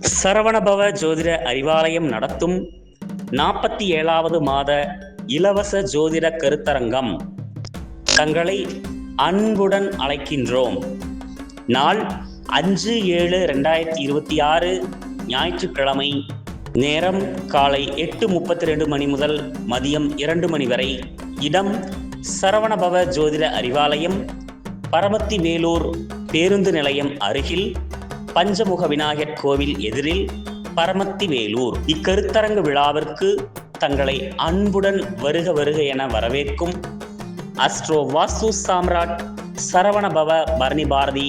சரவணபவ ஜோதிட அறிவாலயம் நடத்தும் 47வது மாத இலவச ஜோதிட கருத்தரங்கம். தங்களை அன்புடன் அழைக்கின்றோம். நாள் 5/7/2026 ஞாயிற்றுக்கிழமை. நேரம் காலை 8:32 மணி முதல் மதியம் 2 மணி வரை. இடம் சரவணபவ ஜோதிட அறிவாலயம், பரமத்தி வேலூர் பேருந்து நிலையம் அருகில், பஞ்சமுக விநாயகர் கோவில் எதிரில், பரமத்தி வேலூர். இக்கருத்தரங்கு விழாவிற்கு தங்களை அன்புடன் வருக வருக என வரவேற்கும் அஸ்ட்ரோ வாஸ்து சாம்ராட் சரவணபவ பரணி பாரதி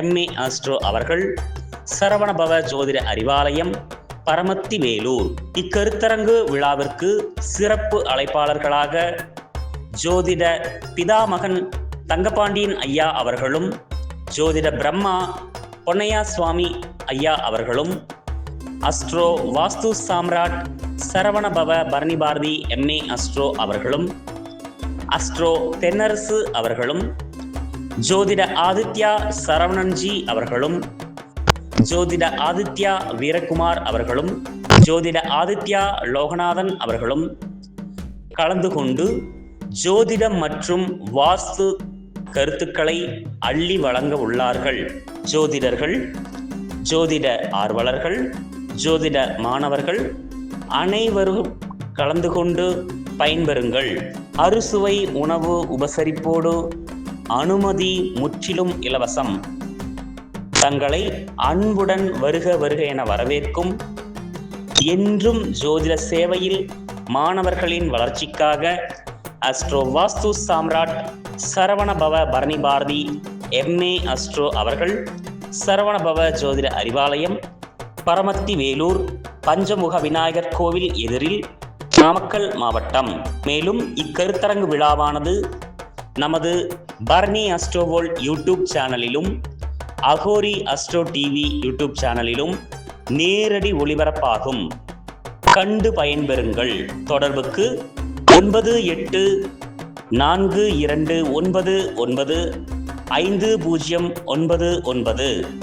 MA அஸ்ட்ரோ அவர்கள், சரவணபவ ஜோதிட அறிவாலயம், பரமத்தி வேலூர். இக்கருத்தரங்கு விழாவிற்கு சிறப்பு அழைப்பாளர்களாக ஜோதிட பிதாமகன் தங்கபாண்டியன் ஐயா அவர்களும், ஜோதிட பிரம்மா பொன்னையா சுவாமி ஐயா அவர்களும், அஸ்ட்ரோ வாஸ்து சாம்ராட் சரவணபவ பரணி பாரதி MA அஸ்ட்ரோ அவர்களும், அஸ்ட்ரோ தென்னரசு அவர்களும், ஜோதிட ஆதித்யா சரவணன்ஜி அவர்களும், ஜோதிட ஆதித்யா வீரகுமார் அவர்களும், ஜோதிட ஆதித்யா லோகநாதன் அவர்களும் கலந்து கொண்டு ஜோதிடம் மற்றும் வாஸ்து கருத்துக்களை அள்ளி வழங்க உள்ளார்கள். ஜோதிடர்கள், ஜோதிட ஆர்வலர்கள், ஜோதிட மாணவர்கள் அனைவரும் கலந்து கொண்டு பயன்பெறுங்கள். அறுசுவை உணவு உபசரிப்போடு அனுமதி முற்றிலும் இலவசம். தங்களை அன்புடன் வருக வருக என வரவேற்கும். என்றும் ஜோதிட சேவையில் மாணவர்களின் வளர்ச்சிக்காக அஸ்ட்ரோ வாஸ்து சாம்ராட் சரவணபவ பரணி பாரதி MA அஸ்ட்ரோ அவர்கள், சரவணபவ ஜோதிட அறிவாலயம், பரமத்தி வேலூர், பஞ்சமுக விநாயகர் கோவில் எதிரில், நாமக்கல் மாவட்டம். மேலும் இக்கருத்தரங்கு விழாவானது நமது பரணி அஸ்ட்ரோவோல் யூடியூப் சேனலிலும், அகோரி அஸ்ட்ரோ டிவி யூடியூப் சேனலிலும் நேரடி ஒளிபரப்பாகும். கண்டு பயன்பெறுங்கள். தொடர்புக்கு 9842995099.